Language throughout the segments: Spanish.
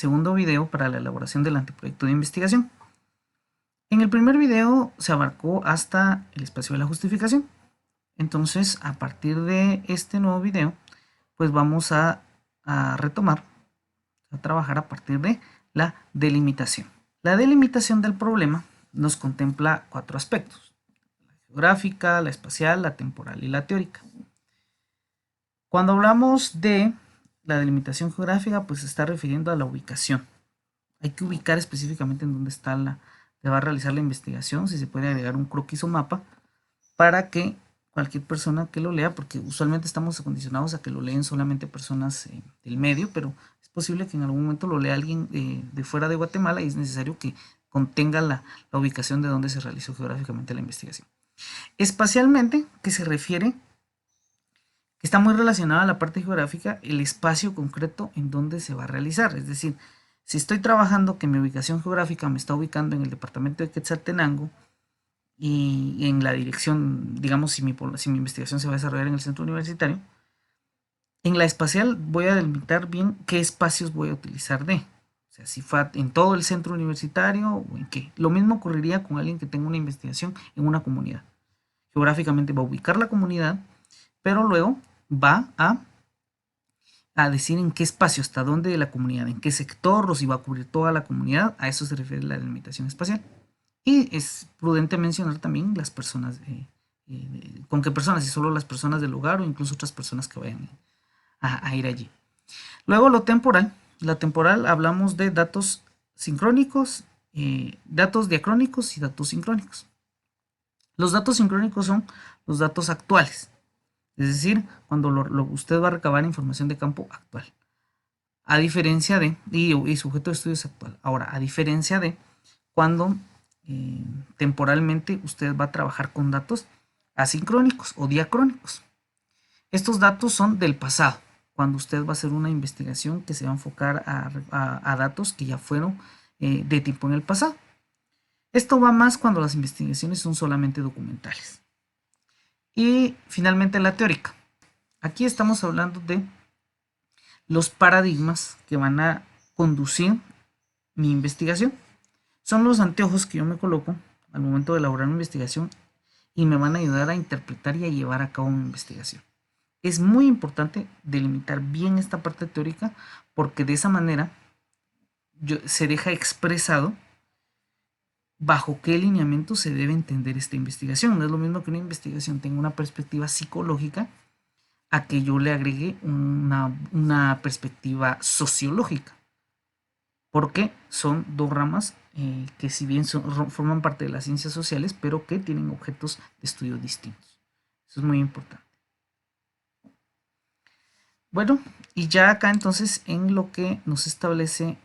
segundo video para la elaboración del anteproyecto de investigación. En el primer video se abarcó hasta el espacio de la justificación. Entonces, a partir de este nuevo video, pues vamos a retomar, a trabajar a partir de la delimitación. La delimitación del problema nos contempla 4 aspectos: la geográfica, la espacial, la temporal y la teórica. Cuando hablamos de la delimitación geográfica, pues se está refiriendo a la ubicación. Hay que ubicar específicamente en dónde está se va a realizar la investigación, si se puede agregar un croquis o mapa para que cualquier persona que lo lea, porque usualmente estamos acondicionados a que lo leen solamente personas del medio, pero es posible que en algún momento lo lea alguien de fuera de Guatemala y es necesario que contenga la ubicación de donde se realizó geográficamente la investigación. Espacialmente, que se refiere, que está muy relacionada a la parte geográfica, el espacio concreto en donde se va a realizar. Es decir, si estoy trabajando que mi ubicación geográfica me está ubicando en el departamento de Quetzaltenango y en la dirección, digamos, si mi investigación se va a desarrollar en el centro universitario, en la espacial voy a delimitar bien qué espacios voy a utilizar de. O sea, si fue en todo el centro universitario o en qué. Lo mismo ocurriría con alguien que tenga una investigación en una comunidad. Geográficamente va a ubicar la comunidad, pero luego va a decir en qué espacio, hasta dónde de la comunidad, en qué sector, o si va a cubrir toda la comunidad. A eso se refiere la delimitación espacial. Y es prudente mencionar también las personas, con qué personas, si solo las personas del lugar o incluso otras personas que vayan a ir allí. Luego lo temporal. La temporal hablamos de datos sincrónicos, datos diacrónicos y datos sincrónicos. Los datos sincrónicos son los datos actuales. Es decir, cuando usted va a recabar información de campo actual. A diferencia de, y sujeto de estudios actual. Ahora, a diferencia de cuando temporalmente usted va a trabajar con datos asincrónicos o diacrónicos. Estos datos son del pasado, cuando usted va a hacer una investigación que se va a enfocar a datos que ya fueron de tiempo en el pasado. Esto va más cuando las investigaciones son solamente documentales. Y finalmente la teórica. Aquí estamos hablando de los paradigmas que van a conducir mi investigación. Son los anteojos que yo me coloco al momento de elaborar mi investigación y me van a ayudar a interpretar y a llevar a cabo mi investigación. Es muy importante delimitar bien esta parte teórica porque de esa manera se deja expresado bajo qué lineamiento se debe entender esta investigación. No es lo mismo que una investigación tenga una perspectiva psicológica a que yo le agregue una perspectiva sociológica, porque son dos ramas que si bien forman parte de las ciencias sociales, pero que tienen objetos de estudio distintos. Eso es muy importante. Bueno, y ya acá entonces en lo que nos establece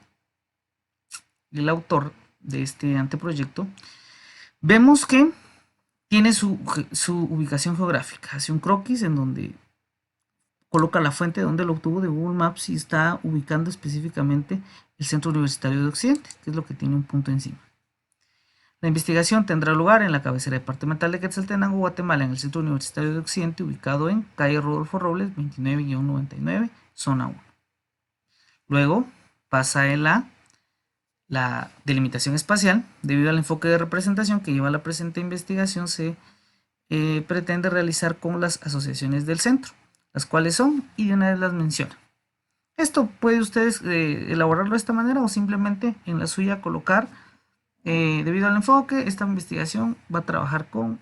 el autor de este anteproyecto, vemos que tiene su ubicación geográfica. Hace un croquis en donde coloca la fuente de donde lo obtuvo de Google Maps y está ubicando específicamente el Centro Universitario de Occidente, que es lo que tiene un punto encima. La investigación tendrá lugar en la cabecera departamental de Quetzaltenango, Guatemala, en el Centro Universitario de Occidente, ubicado en calle Rodolfo Robles, 29-99, zona 1. Luego pasa en la delimitación espacial. Debido al enfoque de representación que lleva la presente investigación, se pretende realizar con las asociaciones del centro, las cuales son, y de una vez las menciona. Esto puede ustedes elaborarlo de esta manera o simplemente en la suya colocar, debido al enfoque, esta investigación va a trabajar con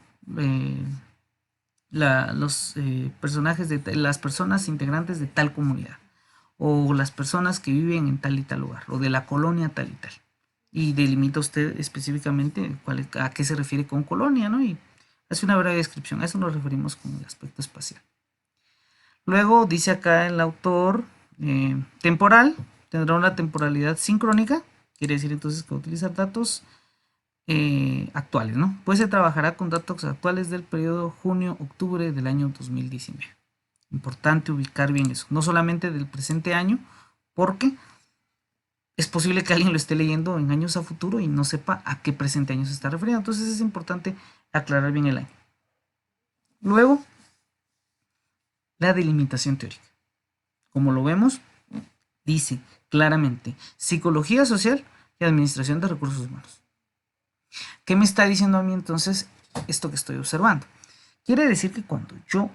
los personajes de las personas integrantes de tal comunidad o las personas que viven en tal y tal lugar o de la colonia tal y tal. Y delimita usted específicamente a qué se refiere con colonia, ¿no? Y hace una breve descripción. A eso nos referimos con el aspecto espacial. Luego dice acá el autor, temporal, tendrá una temporalidad sincrónica, quiere decir entonces que va a utilizar datos actuales, ¿no? Pues se trabajará con datos actuales del periodo junio-octubre del año 2019. Importante ubicar bien eso, no solamente del presente año, porque es posible que alguien lo esté leyendo en años a futuro y no sepa a qué presente año se está refiriendo. Entonces es importante aclarar bien el año. Luego, la delimitación teórica. Como lo vemos, dice claramente psicología social y administración de recursos humanos. ¿Qué me está diciendo a mí entonces esto que estoy observando? Quiere decir que cuando yo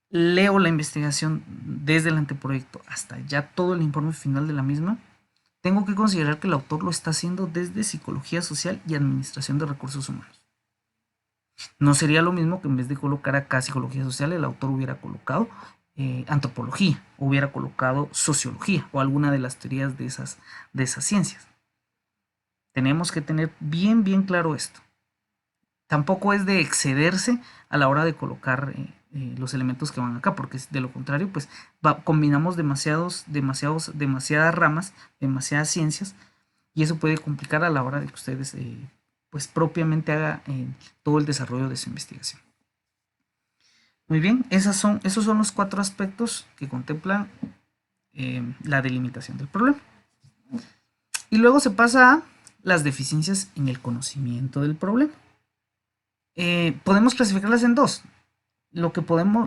leo la investigación desde el anteproyecto hasta ya todo el informe final de la misma, tengo que considerar que el autor lo está haciendo desde psicología social y administración de recursos humanos. No sería lo mismo que en vez de colocar acá psicología social, el autor hubiera colocado antropología, hubiera colocado sociología o alguna de las teorías de esas ciencias. Tenemos que tener bien claro esto. Tampoco es de excederse a la hora de colocar los elementos que van acá, porque de lo contrario, pues combinamos demasiadas ramas, demasiadas ciencias, y eso puede complicar a la hora de que ustedes pues propiamente haga todo el desarrollo de su investigación. Muy bien, esos son los 4 aspectos que contemplan la delimitación del problema. Y luego se pasa a las deficiencias en el conocimiento del problema. Podemos clasificarlas en 2.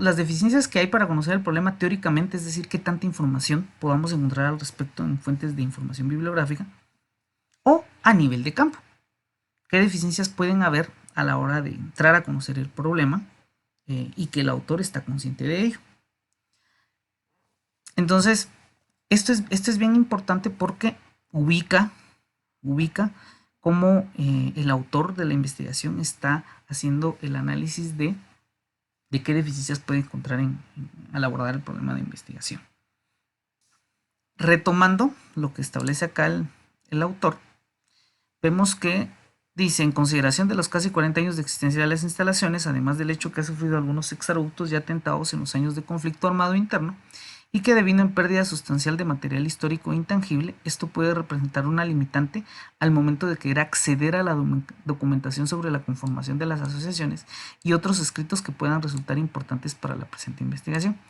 Las deficiencias que hay para conocer el problema teóricamente, es decir, qué tanta información podamos encontrar al respecto en fuentes de información bibliográfica, o a nivel de campo. ¿Qué deficiencias pueden haber a la hora de entrar a conocer el problema y que el autor está consciente de ello? Entonces, esto es bien importante porque ubica cómo el autor de la investigación está haciendo el análisis de qué deficiencias puede encontrar al abordar el problema de investigación. Retomando lo que establece acá el autor, vemos que dice, en consideración de los casi 40 años de existencia de las instalaciones, además del hecho que ha sufrido algunos exabruptos y atentados en los años de conflicto armado interno, y que debido en pérdida sustancial de material histórico intangible, esto puede representar una limitante al momento de querer acceder a la documentación sobre la conformación de las asociaciones y otros escritos que puedan resultar importantes para la presente investigación.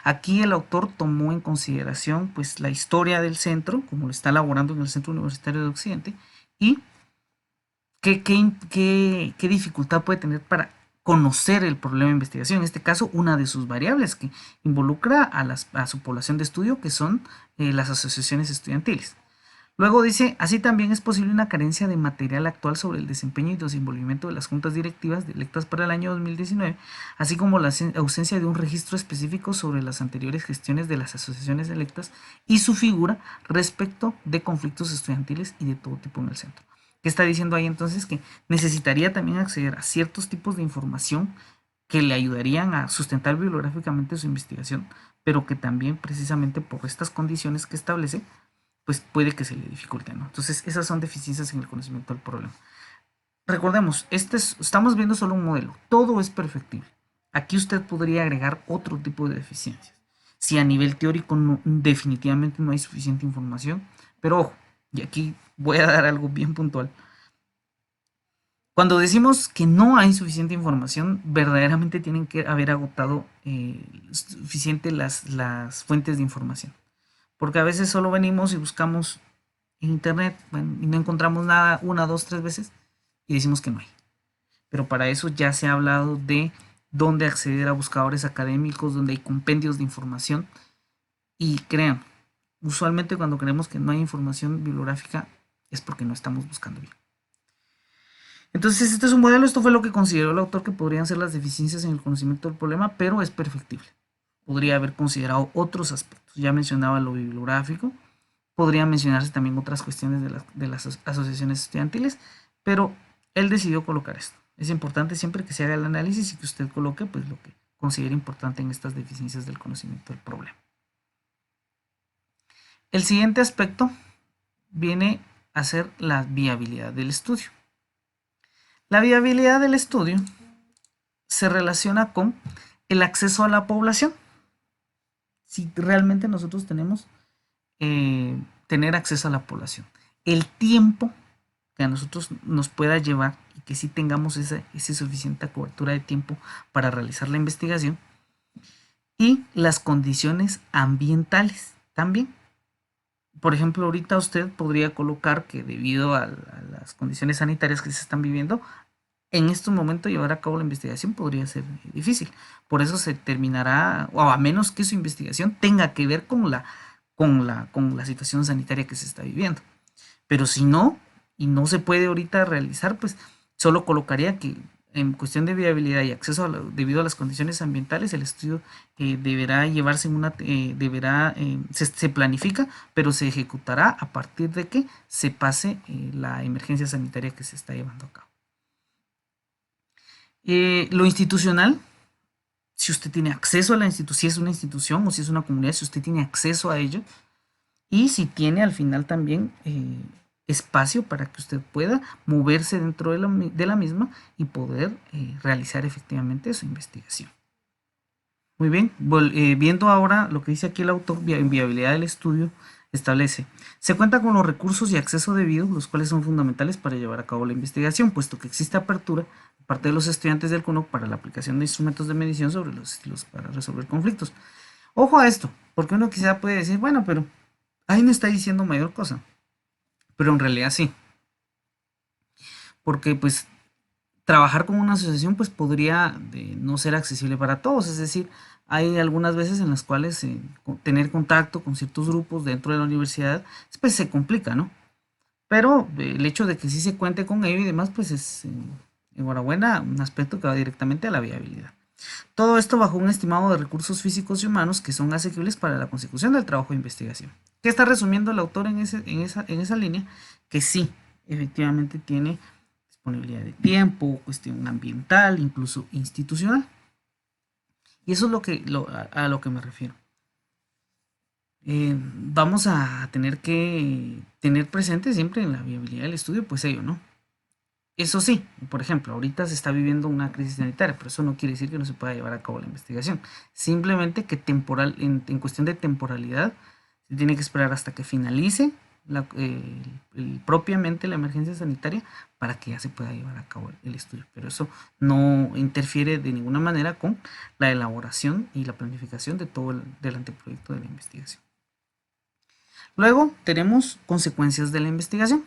Aquí el autor tomó en consideración pues, la historia del centro, como lo está elaborando en el Centro Universitario de Occidente, y ¿Qué dificultad puede tener para conocer el problema de investigación? En este caso, una de sus variables que involucra a su población de estudio, que son las asociaciones estudiantiles. Luego dice, así también es posible una carencia de material actual sobre el desempeño y desenvolvimiento de las juntas directivas electas para el año 2019, así como la ausencia de un registro específico sobre las anteriores gestiones de las asociaciones electas y su figura respecto de conflictos estudiantiles y de todo tipo en el centro. ¿Qué está diciendo ahí entonces? Que necesitaría también acceder a ciertos tipos de información que le ayudarían a sustentar bibliográficamente su investigación, pero que también precisamente por estas condiciones que establece, pues puede que se le dificulte, ¿no? Entonces esas son deficiencias en el conocimiento del problema. Recordemos, estamos viendo solo un modelo, todo es perfectible. Aquí usted podría agregar otro tipo de deficiencias. Si a nivel teórico definitivamente no hay suficiente información, pero ojo, y aquí voy a dar algo bien puntual. Cuando decimos que no hay suficiente información, verdaderamente tienen que haber agotado suficiente las fuentes de información. Porque a veces solo venimos y buscamos en internet, bueno, y no encontramos nada 1, 2, 3 veces y decimos que no hay. Pero para eso ya se ha hablado de dónde acceder a buscadores académicos, donde hay compendios de información. Y crean, usualmente cuando creemos que no hay información bibliográfica es porque no estamos buscando bien. Entonces este es un modelo, esto fue lo que consideró el autor que podrían ser las deficiencias en el conocimiento del problema, pero es perfectible. Podría haber considerado otros aspectos, ya mencionaba lo bibliográfico, podrían mencionarse también otras cuestiones de las asociaciones estudiantiles, pero él decidió colocar esto. Es importante siempre que se haga el análisis y que usted coloque pues, lo que considere importante en estas deficiencias del conocimiento del problema. El siguiente aspecto viene a ser la viabilidad del estudio. La viabilidad del estudio se relaciona con el acceso a la población. Si realmente nosotros tenemos tener acceso a la población. El tiempo que a nosotros nos pueda llevar y que sí tengamos esa suficiente cobertura de tiempo para realizar la investigación. Y las condiciones ambientales también. Por ejemplo, ahorita usted podría colocar que debido a las condiciones sanitarias que se están viviendo, en estos momentos llevar a cabo la investigación podría ser difícil. Por eso se terminará, o a menos que su investigación tenga que ver con con la situación sanitaria que se está viviendo. Pero si no, y no se puede ahorita realizar, pues solo colocaría que en cuestión de viabilidad y acceso debido a las condiciones ambientales, el estudio deberá llevarse en una, se planifica, pero se ejecutará a partir de que se pase la emergencia sanitaria que se está llevando a cabo. Lo institucional, si usted tiene acceso a la institución, si es una institución o si es una comunidad, si usted tiene acceso a ello, y si tiene al final también espacio para que usted pueda moverse dentro de la misma y poder realizar efectivamente su investigación. Muy bien, viendo ahora lo que dice aquí el autor, en viabilidad del estudio, establece, se cuenta con los recursos y acceso debido, los cuales son fundamentales para llevar a cabo la investigación, puesto que existe apertura de parte de los estudiantes del CUNOC para la aplicación de instrumentos de medición sobre los estilos para resolver conflictos. Ojo a esto, porque uno quizá puede decir, bueno, pero ahí no está diciendo mayor cosa, pero en realidad sí, porque pues trabajar con una asociación pues podría no ser accesible para todos, es decir, hay algunas veces en las cuales tener contacto con ciertos grupos dentro de la universidad pues se complica, ¿no? Pero el hecho de que sí se cuente con ello y demás pues es enhorabuena, un aspecto que va directamente a la viabilidad. Todo esto bajo un estimado de recursos físicos y humanos que son asequibles para la consecución del trabajo de investigación. ¿Qué está resumiendo el autor en esa línea? Que sí, efectivamente tiene disponibilidad de tiempo, cuestión ambiental, incluso institucional. Y eso es a lo que me refiero. Vamos a tener que tener presente siempre en la viabilidad del estudio, pues ello, ¿no? Eso sí, por ejemplo, ahorita se está viviendo una crisis sanitaria, pero eso no quiere decir que no se pueda llevar a cabo la investigación. Simplemente que en cuestión de temporalidad, se tiene que esperar hasta que finalice propiamente la emergencia sanitaria para que ya se pueda llevar a cabo el estudio. Pero eso no interfiere de ninguna manera con la elaboración y la planificación de todo del anteproyecto de la investigación. Luego tenemos consecuencias de la investigación.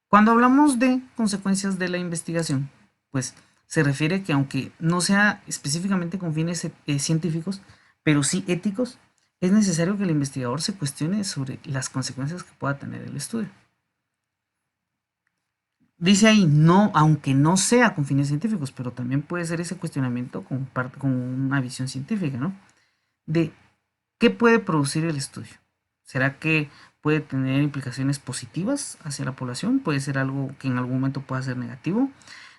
Cuando hablamos de consecuencias de la investigación, pues se refiere que aunque no sea específicamente con fines científicos, pero sí éticos, es necesario que el investigador se cuestione sobre las consecuencias que pueda tener el estudio. Dice ahí, no, aunque no sea con fines científicos, pero también puede ser ese cuestionamiento con una visión científica, ¿no? De qué puede producir el estudio. ¿Será que puede tener implicaciones positivas hacia la población? ¿Puede ser algo que en algún momento pueda ser negativo?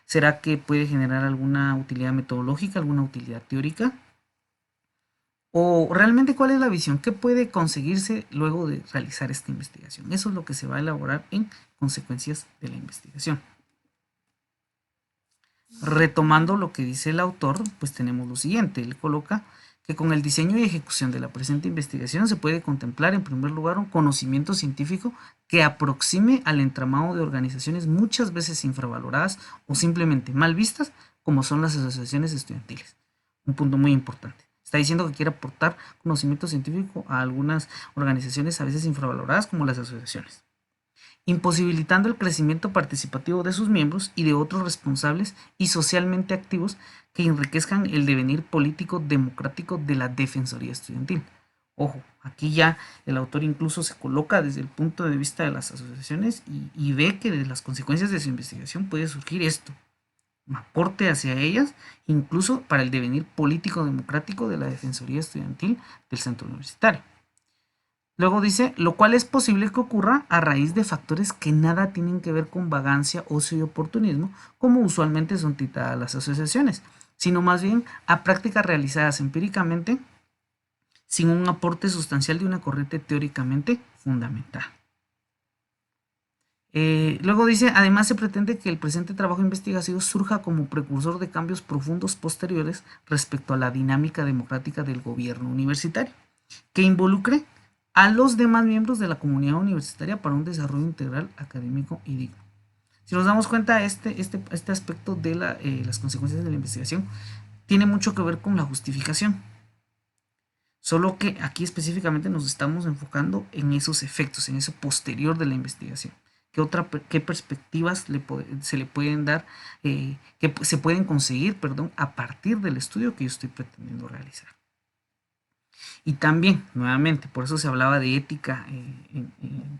¿Será que puede generar alguna utilidad metodológica, alguna utilidad teórica? ¿O realmente cuál es la visión? ¿Qué puede conseguirse luego de realizar esta investigación? Eso es lo que se va a elaborar en consecuencias de la investigación. Retomando lo que dice el autor, pues tenemos lo siguiente. Él coloca que con el diseño y ejecución de la presente investigación se puede contemplar en primer lugar un conocimiento científico que aproxime al entramado de organizaciones muchas veces infravaloradas o simplemente mal vistas, como son las asociaciones estudiantiles. Un punto muy importante. Está diciendo que quiere aportar conocimiento científico a algunas organizaciones a veces infravaloradas como las asociaciones, imposibilitando el crecimiento participativo de sus miembros y de otros responsables y socialmente activos que enriquezcan el devenir político democrático de la Defensoría Estudiantil. Ojo, aquí ya el autor incluso se coloca desde el punto de vista de las asociaciones y ve que de las consecuencias de su investigación puede surgir esto, un aporte hacia ellas, incluso para el devenir político democrático de la Defensoría Estudiantil del centro universitario. Luego dice, lo cual es posible que ocurra a raíz de factores que nada tienen que ver con vagancia, ocio y oportunismo, como usualmente son titadas las asociaciones, sino más bien a prácticas realizadas empíricamente sin un aporte sustancial de una corriente teóricamente fundamentada. Luego dice, además se pretende que el presente trabajo investigativo surja como precursor de cambios profundos posteriores respecto a la dinámica democrática del gobierno universitario, que involucre a los demás miembros de la comunidad universitaria para un desarrollo integral académico y digno. Si nos damos cuenta, este aspecto de las consecuencias de la investigación tiene mucho que ver con la justificación. Solo que aquí específicamente nos estamos enfocando en esos efectos, en eso posterior de la investigación. ¿Qué perspectivas se le pueden dar, que se pueden conseguir, a partir del estudio que yo estoy pretendiendo realizar? Y también, nuevamente, por eso se hablaba de ética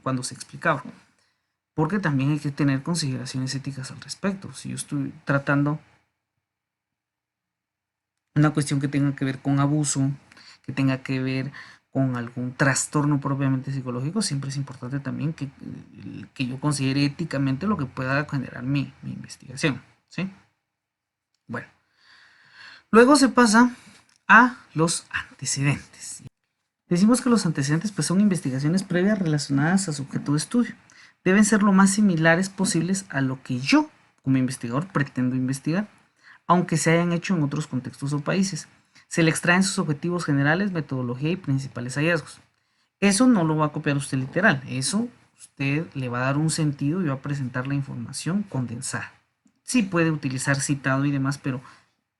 cuando se explicaba, porque también hay que tener consideraciones éticas al respecto. Si yo estoy tratando una cuestión que tenga que ver con abuso, que tenga que ver con algún trastorno propiamente psicológico, siempre es importante también que yo considere éticamente lo que pueda generar mi investigación, ¿sí? Bueno, luego se pasa a los antecedentes. Decimos que los antecedentes pues, son investigaciones previas relacionadas a su objeto de estudio. Deben ser lo más similares posibles a lo que yo, como investigador, pretendo investigar, aunque se hayan hecho en otros contextos o países. Se le extraen sus objetivos generales, metodología y principales hallazgos. Eso no lo va a copiar usted literal, eso usted le va a dar un sentido y va a presentar la información condensada. Sí puede utilizar citado y demás, pero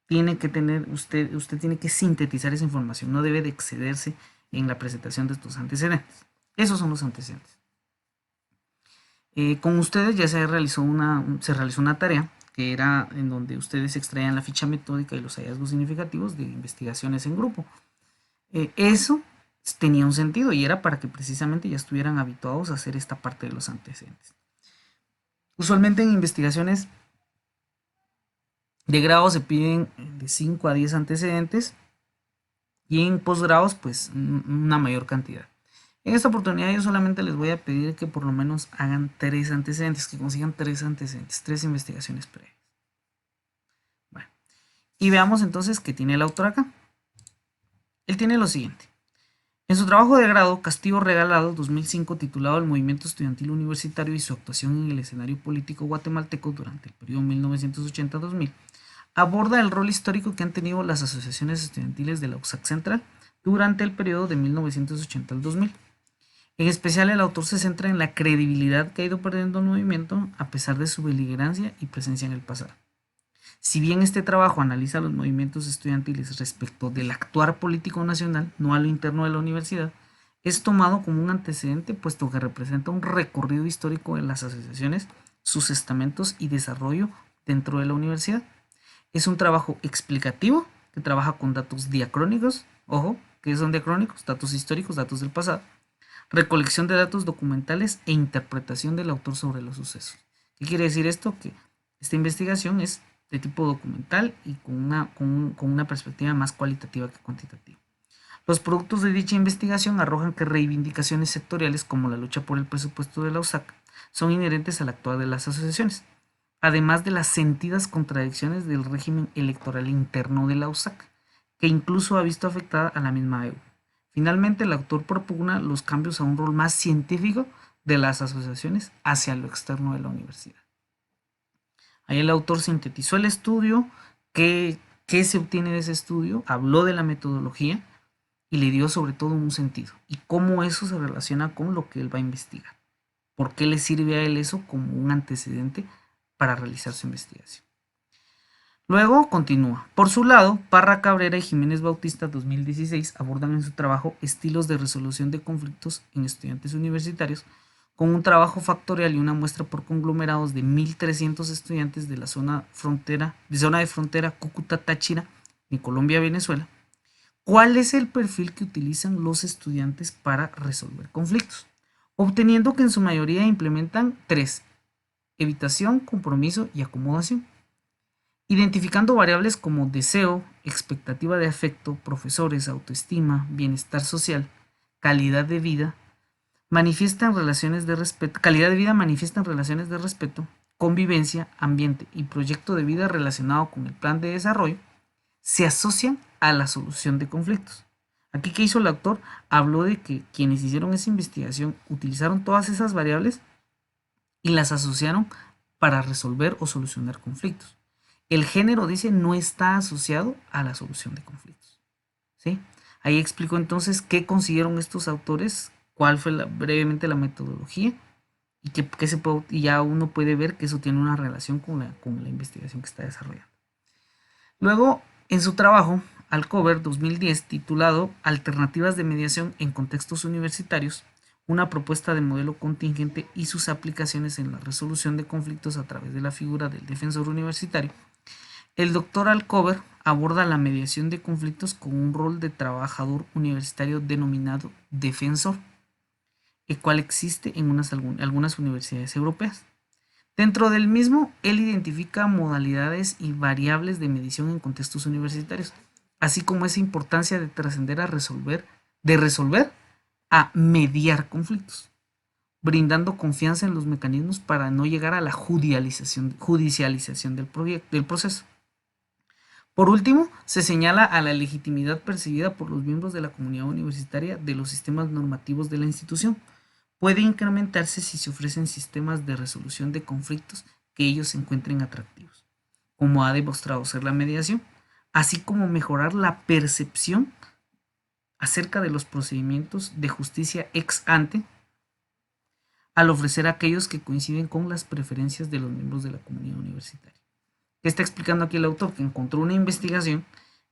tiene que tener, usted tiene que sintetizar esa información, no debe de excederse en la presentación de estos antecedentes. Esos son los antecedentes. Con ustedes ya se realizó una tarea que era en donde ustedes extraían la ficha metódica y los hallazgos significativos de investigaciones en grupo. Eso tenía un sentido y era para que precisamente ya estuvieran habituados a hacer esta parte de los antecedentes. Usualmente en investigaciones de grado se piden de 5 a 10 antecedentes y en posgrados pues una mayor cantidad. En esta oportunidad yo solamente les voy a pedir que por lo menos hagan 3 antecedentes, que consigan 3 antecedentes, 3 investigaciones previas. Bueno, y veamos entonces qué tiene el autor acá. Él tiene lo siguiente. En su trabajo de grado, Castillo Regalado, 2005, titulado El movimiento estudiantil universitario y su actuación en el escenario político guatemalteco durante el periodo 1980-2000, aborda el rol histórico que han tenido las asociaciones estudiantiles de la USAC Central durante el periodo de 1980 al 2000. En especial, el autor se centra en la credibilidad que ha ido perdiendo el movimiento a pesar de su beligerancia y presencia en el pasado. Si bien este trabajo analiza los movimientos estudiantiles respecto del actuar político nacional, no a lo interno de la universidad, es tomado como un antecedente puesto que representa un recorrido histórico de las asociaciones, sus estamentos y desarrollo dentro de la universidad. Es un trabajo explicativo que trabaja con datos diacrónicos, ojo, ¿qué son diacrónicos? Datos históricos, datos del pasado, recolección de datos documentales e interpretación del autor sobre los sucesos. ¿Qué quiere decir esto? Que esta investigación es de tipo documental y con una perspectiva más cualitativa que cuantitativa. Los productos de dicha investigación arrojan que reivindicaciones sectoriales como la lucha por el presupuesto de la USAC son inherentes al actuar de las asociaciones, además de las sentidas contradicciones del régimen electoral interno de la USAC, que incluso ha visto afectada a la misma EU. Finalmente, el autor propugna los cambios a un rol más científico de las asociaciones hacia lo externo de la universidad. Ahí el autor sintetizó el estudio, qué se obtiene de ese estudio, habló de la metodología y le dio sobre todo un sentido y cómo eso se relaciona con lo que él va a investigar. ¿Por qué le sirve a él eso como un antecedente para realizar su investigación? Luego continúa. Por su lado, Parra Cabrera y Jiménez Bautista 2016 abordan en su trabajo estilos de resolución de conflictos en estudiantes universitarios con un trabajo factorial y una muestra por conglomerados de 1.300 estudiantes de la zona de frontera Cúcuta-Táchira en Colombia-Venezuela. ¿Cuál es el perfil que utilizan los estudiantes para resolver conflictos? Obteniendo que en su mayoría implementan 3: evitación, compromiso y acomodación. Identificando variables como deseo, expectativa de afecto, profesores, autoestima, bienestar social, calidad de vida, manifiestan relaciones de respeto, convivencia, ambiente y proyecto de vida relacionado con el plan de desarrollo, se asocian a la solución de conflictos. Aquí, ¿qué hizo el autor? Habló de que quienes hicieron esa investigación utilizaron todas esas variables y las asociaron para resolver o solucionar conflictos. El género, dice, no está asociado a la solución de conflictos. ¿Sí? Ahí explico entonces qué consiguieron estos autores, cuál fue brevemente la metodología y ya uno puede ver que eso tiene una relación con la investigación que está desarrollando. Luego, en su trabajo, Alcover 2010, titulado Alternativas de mediación en contextos universitarios, una propuesta de modelo contingente y sus aplicaciones en la resolución de conflictos a través de la figura del defensor universitario, El doctor Alcover aborda la mediación de conflictos con un rol de trabajador universitario denominado defensor, el cual existe en algunas universidades europeas. Dentro del mismo, él identifica modalidades y variables de medición en contextos universitarios, así como esa importancia de trascender de resolver a mediar conflictos, brindando confianza en los mecanismos para no llegar a la judicialización del proceso. Por último, se señala a la legitimidad percibida por los miembros de la comunidad universitaria de los sistemas normativos de la institución. Puede incrementarse si se ofrecen sistemas de resolución de conflictos que ellos encuentren atractivos, como ha demostrado ser la mediación, así como mejorar la percepción acerca de los procedimientos de justicia ex ante al ofrecer a aquellos que coinciden con las preferencias de los miembros de la comunidad universitaria. ¿Qué está explicando aquí el autor? Que encontró una investigación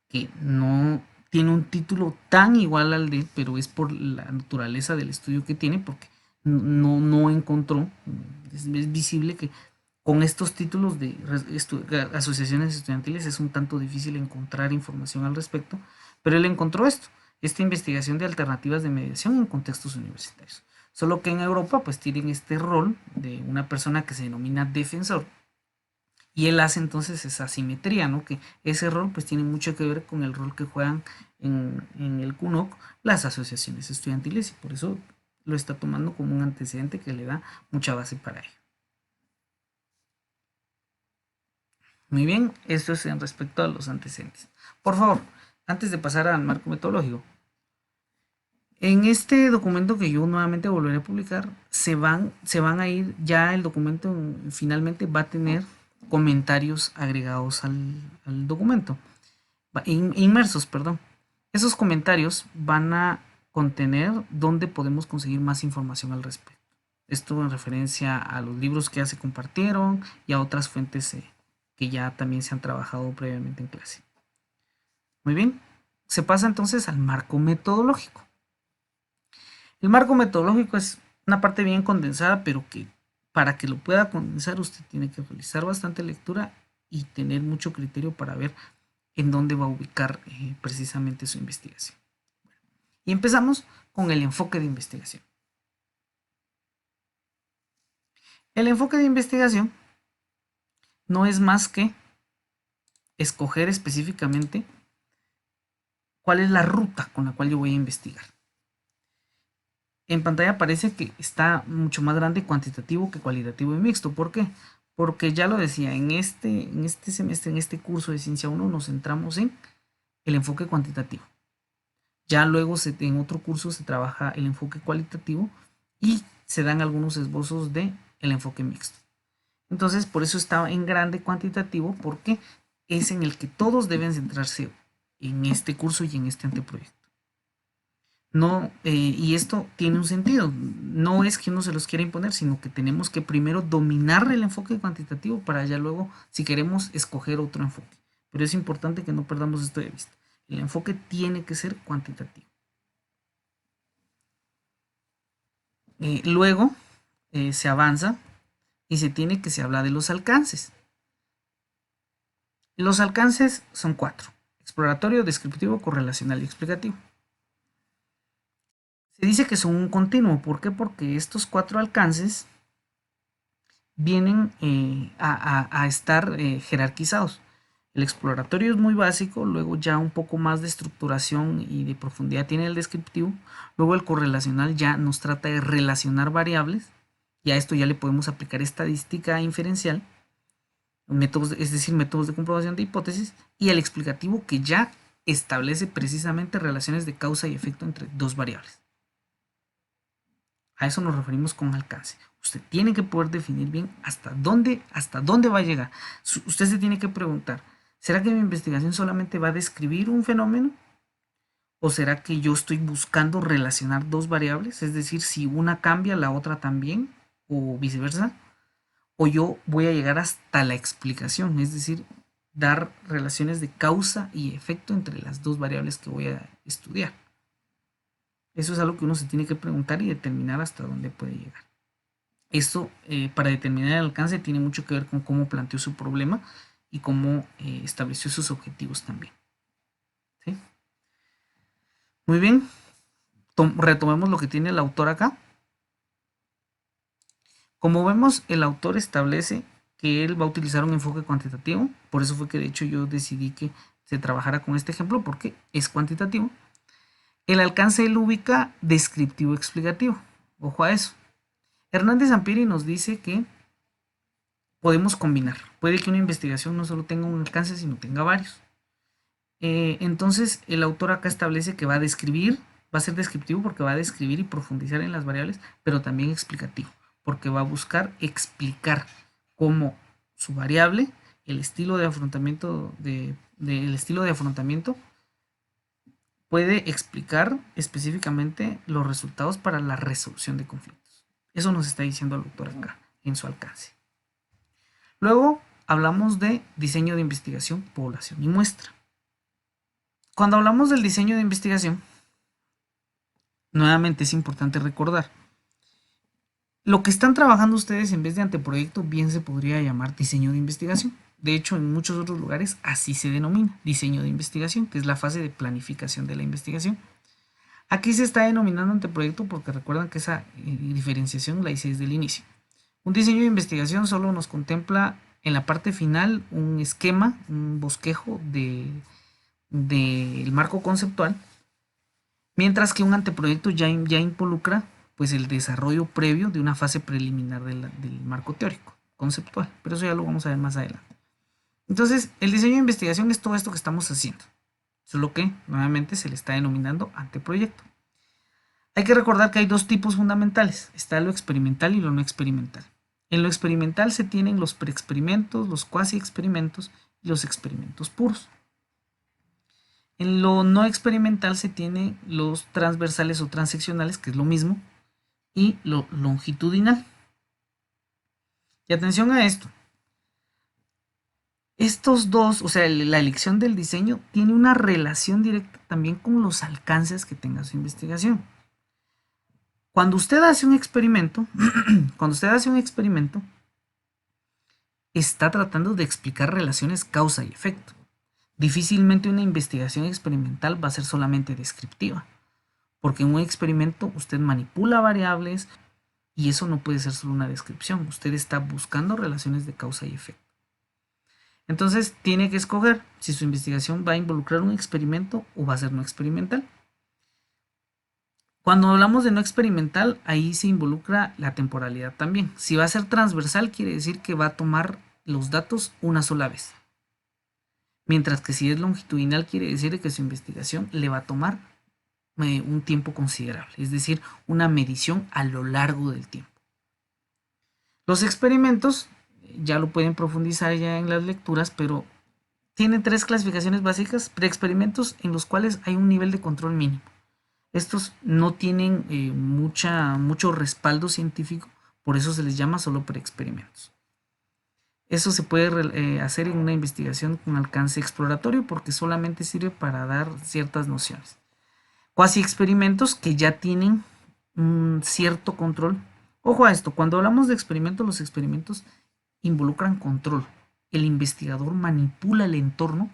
que no tiene un título tan igual al de él, pero es por la naturaleza del estudio que tiene, porque no encontró, es visible que con estos títulos de asociaciones estudiantiles es un tanto difícil encontrar información al respecto, pero él encontró esta investigación de alternativas de mediación en contextos universitarios. Solo que en Europa pues tienen este rol de una persona que se denomina defensor, y él hace entonces esa simetría, ¿no? Que ese rol pues tiene mucho que ver con el rol que juegan en el CUNOC las asociaciones estudiantiles, y por eso lo está tomando como un antecedente que le da mucha base para ello. Muy bien, esto es en respecto a los antecedentes. Por favor, antes de pasar al marco metodológico, en este documento que yo nuevamente volveré a publicar, se van a ir, ya el documento finalmente va a tener comentarios agregados al documento, inmersos, perdón. Esos comentarios van a contener dónde podemos conseguir más información al respecto. Esto en referencia a los libros que ya se compartieron y a otras fuentes que ya también se han trabajado previamente en clase. Muy bien, se pasa entonces al marco metodológico. El marco metodológico es una parte bien condensada, pero que para que lo pueda condensar usted tiene que realizar bastante lectura y tener mucho criterio para ver en dónde va a ubicar precisamente su investigación. Y empezamos con el enfoque de investigación. El enfoque de investigación no es más que escoger específicamente cuál es la ruta con la cual yo voy a investigar. En pantalla aparece que está mucho más grande cuantitativo que cualitativo y mixto. ¿Por qué? Porque ya lo decía, en este semestre, en este curso de Ciencia 1 nos centramos en el enfoque cuantitativo. Ya luego en otro curso se trabaja el enfoque cualitativo y se dan algunos esbozos de el enfoque mixto. Entonces, por eso está en grande cuantitativo, porque es en el que todos deben centrarse en este curso y en este anteproyecto. No, y esto tiene un sentido, no es que uno se los quiera imponer, sino que tenemos que primero dominar el enfoque cuantitativo para ya luego, si queremos, escoger otro enfoque. Pero es importante que no perdamos esto de vista. El enfoque tiene que ser cuantitativo. Luego se avanza y se habla de los alcances. Los alcances son 4: exploratorio, descriptivo, correlacional y explicativo. Se dice que son un continuo. ¿Por qué? Porque estos 4 alcances vienen a estar jerarquizados. El exploratorio es muy básico, luego ya un poco más de estructuración y de profundidad tiene el descriptivo, luego el correlacional ya nos trata de relacionar variables, y a esto ya le podemos aplicar estadística inferencial, métodos, es decir, métodos de comprobación de hipótesis, y el explicativo que ya establece precisamente relaciones de causa y efecto entre dos variables. A eso nos referimos con alcance. Usted tiene que poder definir bien hasta dónde va a llegar. Usted se tiene que preguntar, ¿será que mi investigación solamente va a describir un fenómeno? ¿O será que yo estoy buscando relacionar dos variables? Es decir, si una cambia, la otra también, o viceversa. O yo voy a llegar hasta la explicación, es decir, dar relaciones de causa y efecto entre las dos variables que voy a estudiar. Eso es algo que uno se tiene que preguntar y determinar hasta dónde puede llegar. Esto, para determinar el alcance, tiene mucho que ver con cómo planteó su problema y cómo estableció sus objetivos también. ¿Sí? Muy bien, retomemos lo que tiene el autor acá. Como vemos, el autor establece que él va a utilizar un enfoque cuantitativo, por eso fue que de hecho yo decidí que se trabajara con este ejemplo porque es cuantitativo. El alcance él ubica descriptivo explicativo, ojo a eso. Hernández Ampieri nos dice que podemos combinar, puede que una investigación no solo tenga un alcance sino tenga varios. Entonces el autor acá establece que va a describir, va a ser descriptivo porque va a describir y profundizar en las variables, pero también explicativo, porque va a buscar explicar cómo su variable, el estilo de afrontamiento puede explicar específicamente los resultados para la resolución de conflictos. Eso nos está diciendo el autor acá en su alcance. Luego hablamos de diseño de investigación, población y muestra. Cuando hablamos del diseño de investigación, nuevamente es importante recordar, lo que están trabajando ustedes en vez de anteproyecto bien se podría llamar diseño de investigación. De hecho, en muchos otros lugares así se denomina, diseño de investigación, que es la fase de planificación de la investigación. Aquí se está denominando anteproyecto porque recuerdan que esa diferenciación la hice desde el inicio. Un diseño de investigación solo nos contempla en la parte final un esquema, un bosquejo del marco conceptual, mientras que un anteproyecto ya involucra pues el desarrollo previo de una fase preliminar del marco teórico, conceptual, pero eso ya lo vamos a ver más adelante. Entonces, el diseño de investigación es todo esto que estamos haciendo, solo que nuevamente se le está denominando anteproyecto. Hay que recordar que hay dos tipos fundamentales, está lo experimental y lo no experimental. En lo experimental se tienen los preexperimentos, los cuasi experimentos y los experimentos puros. En lo no experimental se tienen los transversales o transeccionales, que es lo mismo, y lo longitudinal. Y atención a esto. Estos dos, o sea, la elección del diseño tiene una relación directa también con los alcances que tenga su investigación. Cuando usted hace un experimento, está tratando de explicar relaciones causa y efecto. Difícilmente una investigación experimental va a ser solamente descriptiva, porque en un experimento usted manipula variables y eso no puede ser solo una descripción. Usted está buscando relaciones de causa y efecto. Entonces tiene que escoger si su investigación va a involucrar un experimento o va a ser no experimental. Cuando hablamos de no experimental, ahí se involucra la temporalidad también. Si va a ser transversal, quiere decir que va a tomar los datos una sola vez. Mientras que si es longitudinal, quiere decir que su investigación le va a tomar un tiempo considerable, es decir, una medición a lo largo del tiempo. Los experimentos, ya lo pueden profundizar ya en las lecturas, pero tienen tres clasificaciones básicas: preexperimentos en los cuales hay un nivel de control mínimo. Estos no tienen mucho respaldo científico, por eso se les llama solo preexperimentos. Eso se puede hacer en una investigación con alcance exploratorio porque solamente sirve para dar ciertas nociones. Cuasi experimentos que ya tienen un cierto control. Ojo a esto, cuando hablamos de experimentos, los experimentos involucran control. El investigador manipula el entorno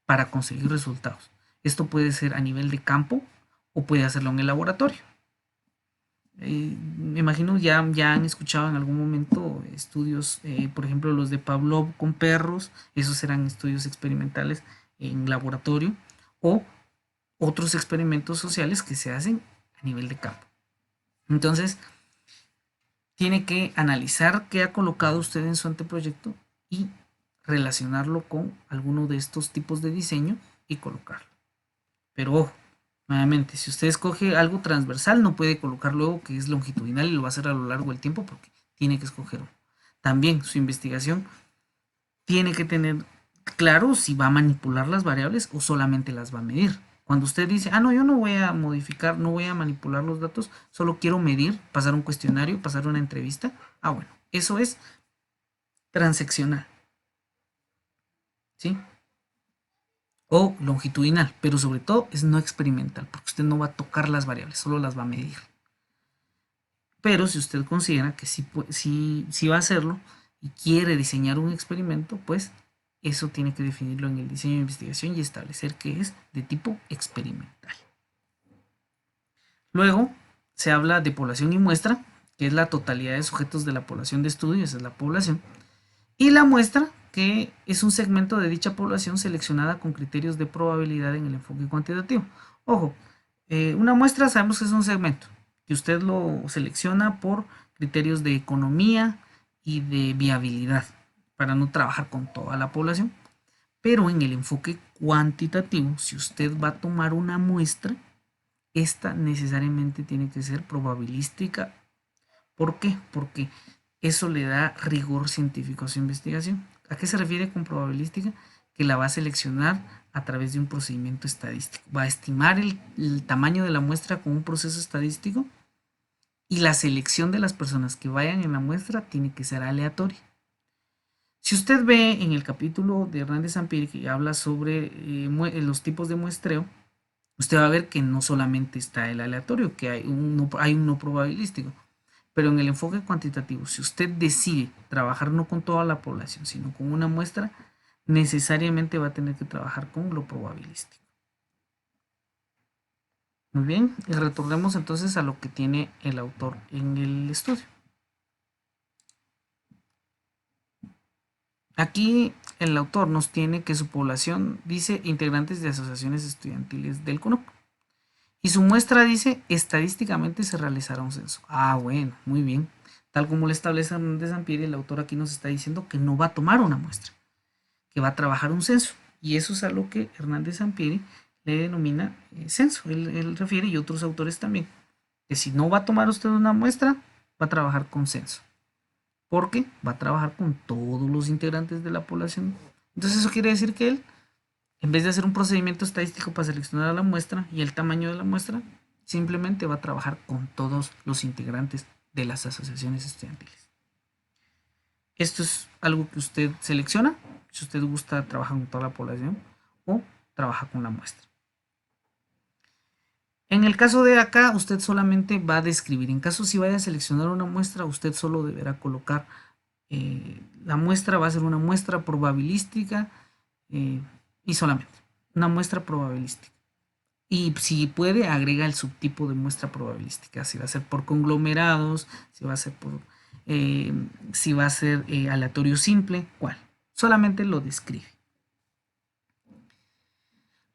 para conseguir resultados. Esto puede ser a nivel de campo o puede hacerlo en el laboratorio. Me imagino ya han escuchado en algún momento estudios, por ejemplo los de Pavlov con perros, esos serán estudios experimentales en laboratorio, o otros experimentos sociales que se hacen a nivel de campo. Entonces, tiene que analizar qué ha colocado usted en su anteproyecto y relacionarlo con alguno de estos tipos de diseño y colocarlo. Pero ojo, nuevamente, si usted escoge algo transversal, no puede colocar luego que es longitudinal y lo va a hacer a lo largo del tiempo porque tiene que escogerlo. También su investigación tiene que tener claro si va a manipular las variables o solamente las va a medir. Cuando usted dice, no, yo no voy a modificar, no voy a manipular los datos, solo quiero medir, pasar un cuestionario, pasar una entrevista. Bueno, eso es transeccional. ¿Sí? O longitudinal, pero sobre todo es no experimental, porque usted no va a tocar las variables, solo las va a medir. Pero si usted considera que sí va a hacerlo y quiere diseñar un experimento, pues eso tiene que definirlo en el diseño de investigación y establecer que es de tipo experimental. Luego se habla de población y muestra, que es la totalidad de sujetos de la población de estudio, esa es la población, y la muestra, que es un segmento de dicha población seleccionada con criterios de probabilidad en el enfoque cuantitativo. Ojo, una muestra sabemos que es un segmento, que usted lo selecciona por criterios de economía y de viabilidad, para no trabajar con toda la población. Pero en el enfoque cuantitativo, si usted va a tomar una muestra, esta necesariamente tiene que ser probabilística. ¿Por qué? Porque eso le da rigor científico a su investigación. ¿A qué se refiere con probabilística? Que la va a seleccionar a través de un procedimiento estadístico. Va a estimar el tamaño de la muestra con un proceso estadístico y la selección de las personas que vayan en la muestra tiene que ser aleatoria. Si usted ve en el capítulo de Hernández Ampiri que habla sobre los tipos de muestreo, usted va a ver que no solamente está el aleatorio, que hay un no probabilístico. Pero en el enfoque cuantitativo, si usted decide trabajar no con toda la población, sino con una muestra, necesariamente va a tener que trabajar con lo probabilístico. Muy bien, y retornemos entonces a lo que tiene el autor en el estudio. Aquí el autor nos tiene que su población dice integrantes de asociaciones estudiantiles del CONUC. Y su muestra dice, estadísticamente se realizará un censo. Ah, bueno, muy bien. Tal como lo establece Hernández Ampiri, el autor aquí nos está diciendo que no va a tomar una muestra, que va a trabajar un censo. Y eso es a lo que Hernández Ampiri le denomina censo. Él refiere, y otros autores también, que si no va a tomar usted una muestra, va a trabajar con censo. Porque va a trabajar con todos los integrantes de la población. Entonces eso quiere decir que él, en vez de hacer un procedimiento estadístico para seleccionar a la muestra y el tamaño de la muestra, simplemente va a trabajar con todos los integrantes de las asociaciones estudiantiles. Esto es algo que usted selecciona, si usted gusta trabajar con toda la población o trabaja con la muestra. En el caso de acá, usted solamente va a describir. En caso si vaya a seleccionar una muestra, usted solo deberá colocar la muestra, va a ser una muestra probabilística y solamente una muestra probabilística. Y si puede, agrega el subtipo de muestra probabilística. Si va a ser por conglomerados, si va a ser por si va a ser aleatorio simple, ¿cuál? Solamente lo describe.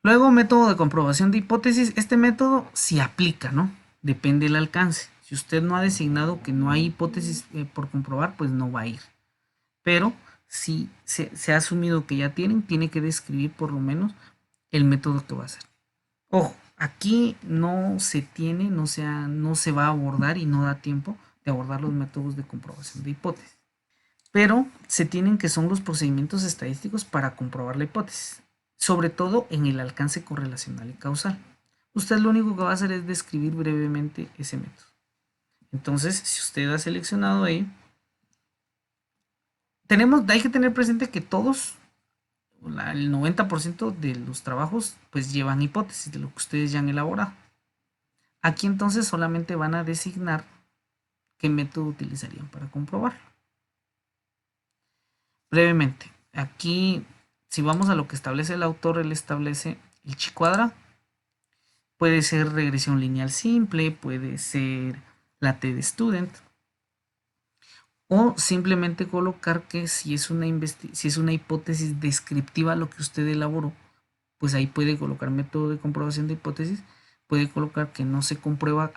Luego, método de comprobación de hipótesis. Este método se aplica, ¿no? Depende del alcance. Si usted no ha designado que no hay hipótesis por comprobar, pues no va a ir. Pero si se ha asumido que ya tiene que describir por lo menos el método que va a hacer. Ojo, aquí no se va a abordar y no da tiempo de abordar los métodos de comprobación de hipótesis. Pero se tienen que son los procedimientos estadísticos para comprobar la hipótesis, sobre todo en el alcance correlacional y causal. Usted lo único que va a hacer es describir brevemente ese método. Entonces, si usted ha seleccionado ahí, hay que tener presente que todos, el 90% de los trabajos, pues llevan hipótesis de lo que ustedes ya han elaborado. Aquí entonces solamente van a designar qué método utilizarían para comprobarlo. Brevemente, aquí si vamos a lo que establece el autor, él establece el chi-cuadrado. Puede ser regresión lineal simple, puede ser la T de student, o simplemente colocar que si es una hipótesis descriptiva lo que usted elaboró, pues ahí puede colocar método de comprobación de hipótesis, puede colocar que no se comprueba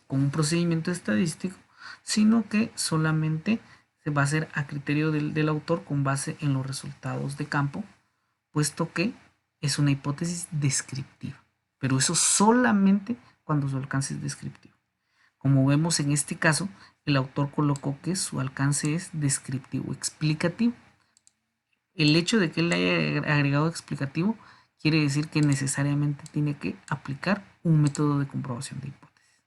con un procedimiento estadístico, sino que solamente se va a hacer a criterio del autor con base en los resultados de campo, puesto que es una hipótesis descriptiva. Pero eso solamente cuando su alcance es descriptivo. Como vemos en este caso, el autor colocó que su alcance es descriptivo explicativo. El hecho de que él haya agregado explicativo quiere decir que necesariamente tiene que aplicar un método de comprobación de hipótesis.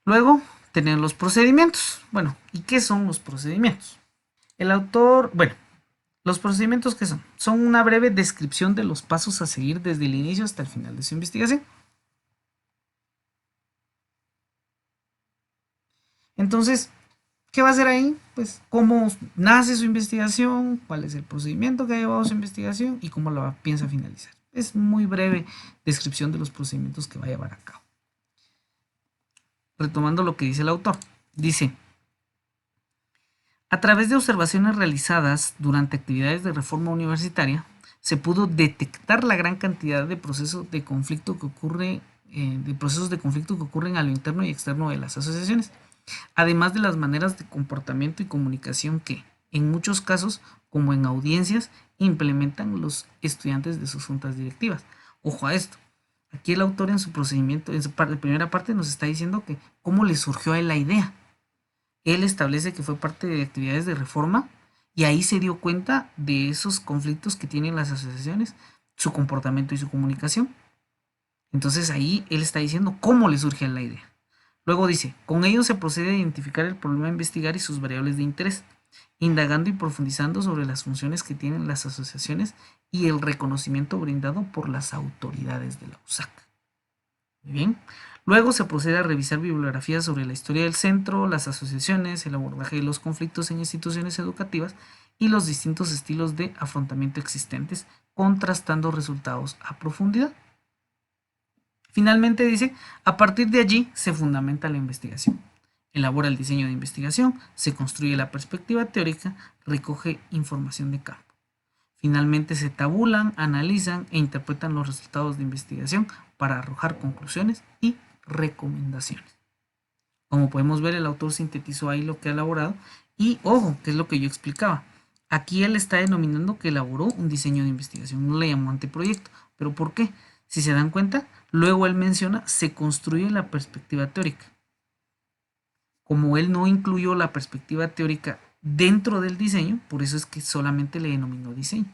Luego, tener los procedimientos. Bueno, ¿y qué son los procedimientos? El autor, bueno, los procedimientos ¿qué son? Son una breve descripción de los pasos a seguir desde el inicio hasta el final de su investigación. Entonces, ¿Qué va a hacer ahí? Pues cómo nace su investigación, cuál es el procedimiento que ha llevado su investigación y cómo la piensa finalizar. Es muy breve descripción de los procedimientos que va a llevar a cabo. Retomando lo que dice el autor, dice: a través de observaciones realizadas durante actividades de reforma universitaria, se pudo detectar la gran cantidad de procesos de conflicto que ocurren a lo interno y externo de las asociaciones, además de las maneras de comportamiento y comunicación que, en muchos casos, como en audiencias, implementan los estudiantes de sus juntas directivas. Ojo a esto. Aquí el autor en su procedimiento, en su primera parte, nos está diciendo que cómo le surgió a él la idea. Él establece que fue parte de actividades de reforma y ahí se dio cuenta de esos conflictos que tienen las asociaciones, su comportamiento y su comunicación. Entonces ahí él está diciendo cómo le surge la idea. Luego dice: con ello se procede a identificar el problema a investigar y sus variables de interés, indagando y profundizando sobre las funciones que tienen las asociaciones y el reconocimiento brindado por las autoridades de la USAC. Muy bien. Luego se procede a revisar bibliografías sobre la historia del centro, las asociaciones, el abordaje de los conflictos en instituciones educativas y los distintos estilos de afrontamiento existentes, contrastando resultados a profundidad. Finalmente dice: a partir de allí se fundamenta la investigación. Elabora el diseño de investigación, se construye la perspectiva teórica, recoge información de campo. Finalmente se tabulan, analizan e interpretan los resultados de investigación para arrojar conclusiones y recomendaciones. Como podemos ver, el autor sintetizó ahí lo que ha elaborado y, ojo, que es lo que yo explicaba. Aquí él está denominando que elaboró un diseño de investigación, no le llamó anteproyecto. ¿Pero por qué? Si se dan cuenta, luego él menciona: se construye la perspectiva teórica. Como él no incluyó la perspectiva teórica dentro del diseño, por eso es que solamente le denominó diseño.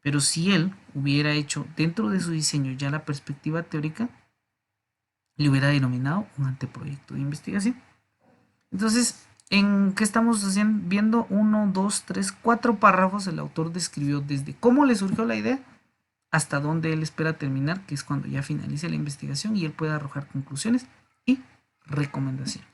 Pero si él hubiera hecho dentro de su diseño ya la perspectiva teórica, le hubiera denominado un anteproyecto de investigación. Entonces, ¿en qué estamos viendo? 1, 2, 3, 4 párrafos. El autor describió desde cómo le surgió la idea hasta dónde él espera terminar, que es cuando ya finalice la investigación y él pueda arrojar conclusiones y recomendaciones.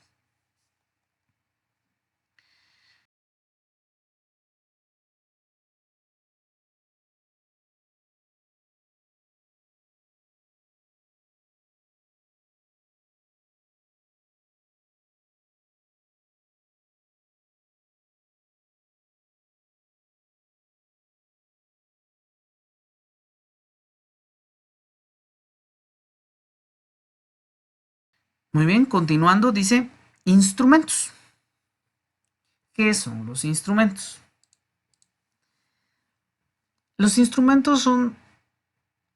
Muy bien, continuando, dice: instrumentos. ¿Qué son los instrumentos? Los instrumentos son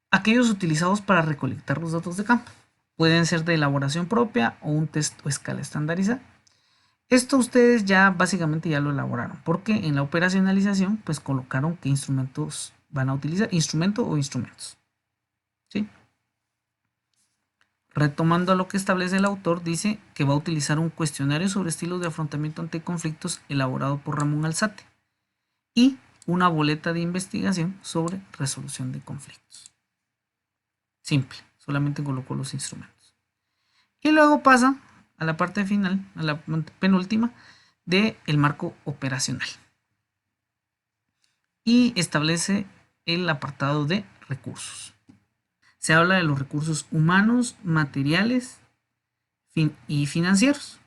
aquellos utilizados para recolectar los datos de campo. Pueden ser de elaboración propia o un test o escala estandarizada. Esto ustedes ya básicamente ya lo elaboraron, porque en la operacionalización pues colocaron qué instrumentos van a utilizar, instrumento o instrumentos. ¿Sí? Retomando lo que establece el autor, dice que va a utilizar un cuestionario sobre estilos de afrontamiento ante conflictos elaborado por Ramón Alzate y una boleta de investigación sobre resolución de conflictos. Simple, solamente colocó los instrumentos. Y luego pasa a la parte final, a la penúltima, del marco operacional. Y establece el apartado de recursos. Se habla de los recursos humanos, materiales y financieros.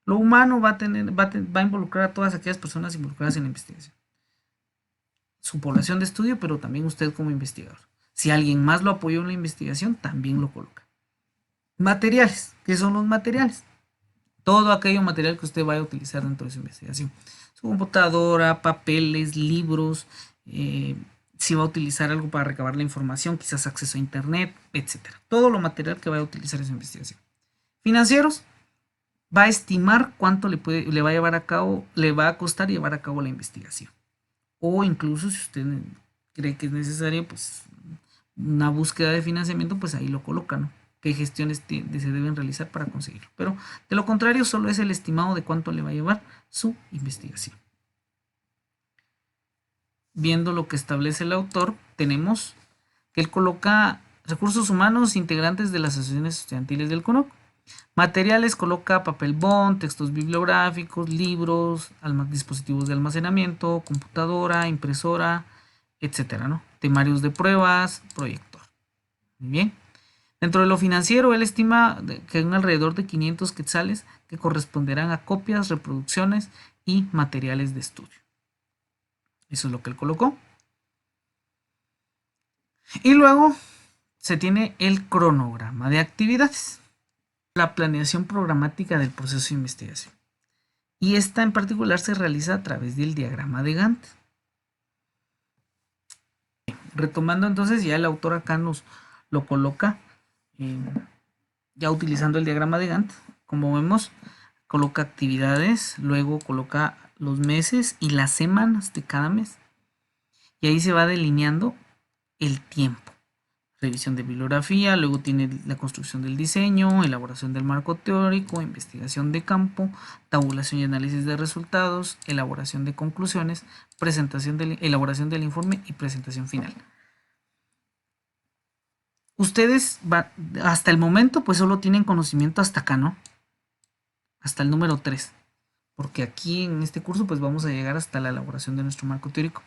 Lo humano va a involucrar a todas aquellas personas involucradas en la investigación. Su población de estudio, pero también usted como investigador. Si alguien más lo apoyó en la investigación, también lo coloca. Materiales. ¿Qué son los materiales? Todo aquello material que usted vaya a utilizar dentro de su investigación. Su computadora, papeles, libros, si va a utilizar algo para recabar la información, quizás acceso a internet, etc. Todo lo material que vaya a utilizar en su investigación. Financieros, va a estimar cuánto le va a llevar a cabo, le va a costar llevar a cabo la investigación. O incluso si usted cree que es necesario, pues una búsqueda de financiamiento, pues ahí lo coloca, ¿no? Qué gestiones se deben realizar para conseguirlo. Pero de lo contrario, solo es el estimado de cuánto le va a llevar su investigación. Viendo lo que establece el autor, tenemos que él coloca recursos humanos integrantes de las asociaciones estudiantiles del CONOC. Materiales, coloca papel bond, textos bibliográficos, libros, dispositivos de almacenamiento, computadora, impresora, etcétera, ¿no? Temarios de pruebas, proyector. Muy bien. Dentro de lo financiero, él estima que hay alrededor de 500 quetzales que corresponderán a copias, reproducciones y materiales de estudio. Eso es lo que él colocó. Y luego se tiene el cronograma de actividades. La planeación programática del proceso de investigación. Y esta en particular se realiza a través del diagrama de Gantt. Retomando entonces, ya el autor acá nos lo coloca, ya utilizando el diagrama de Gantt, como vemos, coloca actividades, luego coloca los meses y las semanas de cada mes. Y ahí se va delineando el tiempo. Revisión de bibliografía, luego tiene la construcción del diseño, elaboración del marco teórico, investigación de campo, tabulación y análisis de resultados, elaboración de conclusiones, elaboración del informe y presentación final. Ustedes hasta el momento pues solo tienen conocimiento hasta acá, ¿no? Hasta el número 3, porque aquí en este curso pues vamos a llegar hasta la elaboración de nuestro marco teórico.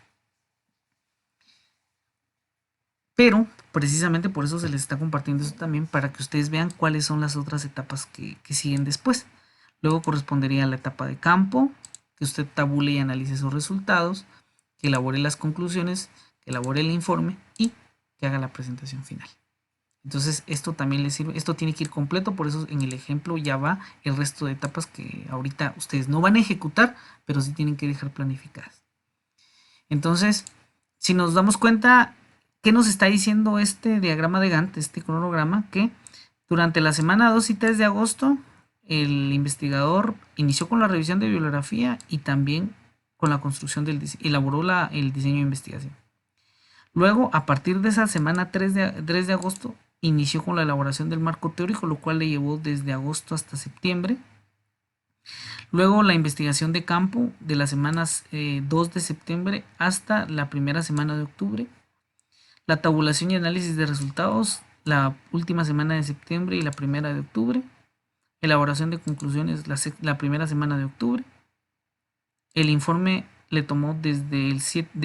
Pero precisamente por eso se les está compartiendo esto también, para que ustedes vean cuáles son las otras etapas que siguen después. Luego correspondería a la etapa de campo, que usted tabule y analice sus resultados, que elabore las conclusiones, que elabore el informe y que haga la presentación final. Entonces esto también les sirve, esto tiene que ir completo, por eso en el ejemplo ya va el resto de etapas que ahorita ustedes no van a ejecutar, pero sí tienen que dejar planificadas. Entonces, si nos damos cuenta, ¿qué nos está diciendo este diagrama de Gantt, este cronograma? Que durante la semana 2 y 3 de agosto, el investigador inició con la revisión de bibliografía y también con la construcción elaboró el diseño de investigación. Luego, a partir de esa semana 3 de agosto, inició con la elaboración del marco teórico, lo cual le llevó desde agosto hasta septiembre. Luego la investigación de campo de las semanas 2 de septiembre hasta la primera semana de octubre. La tabulación y análisis de resultados la última semana de septiembre y la primera de octubre. Elaboración de conclusiones la primera semana de octubre. El informe le tomó desde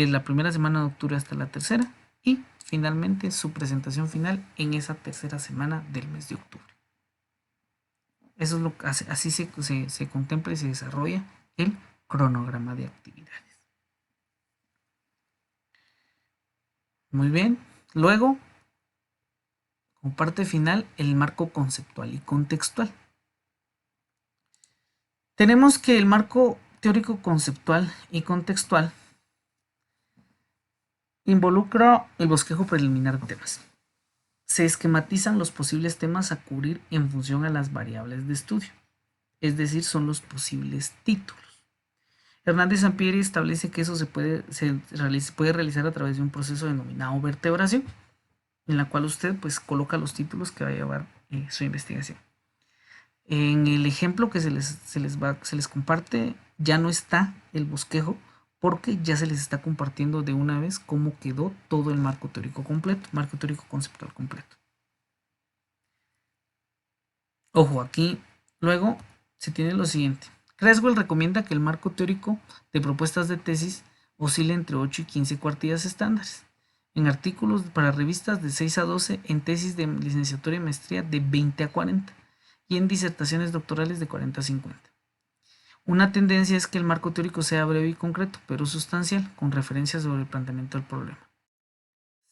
la primera semana de octubre hasta la tercera. Y finalmente su presentación final en esa tercera semana del mes de octubre. Eso es lo que así se contempla y se desarrolla el cronograma de actividades. Muy bien. Luego, como parte final, el marco conceptual y contextual. Tenemos que el marco teórico conceptual y contextual involucra el bosquejo preliminar de temas. Se esquematizan los posibles temas a cubrir en función a las variables de estudio, es decir, son los posibles títulos. Hernández Sampieri establece que eso se puede realizar a través de un proceso denominado vertebración, en la cual usted pues coloca los títulos que va a llevar su investigación. En el ejemplo que se les comparte ya no está el bosquejo, porque ya se les está compartiendo de una vez cómo quedó todo el marco teórico completo, marco teórico conceptual completo. Ojo, aquí luego se tiene lo siguiente. Creswell recomienda que el marco teórico de propuestas de tesis oscile entre 8 y 15 cuartillas estándares. En artículos para revistas de 6 a 12, en tesis de licenciatura y maestría de 20 a 40 y en disertaciones doctorales de 40 a 50. Una tendencia es que el marco teórico sea breve y concreto, pero sustancial, con referencias sobre el planteamiento del problema.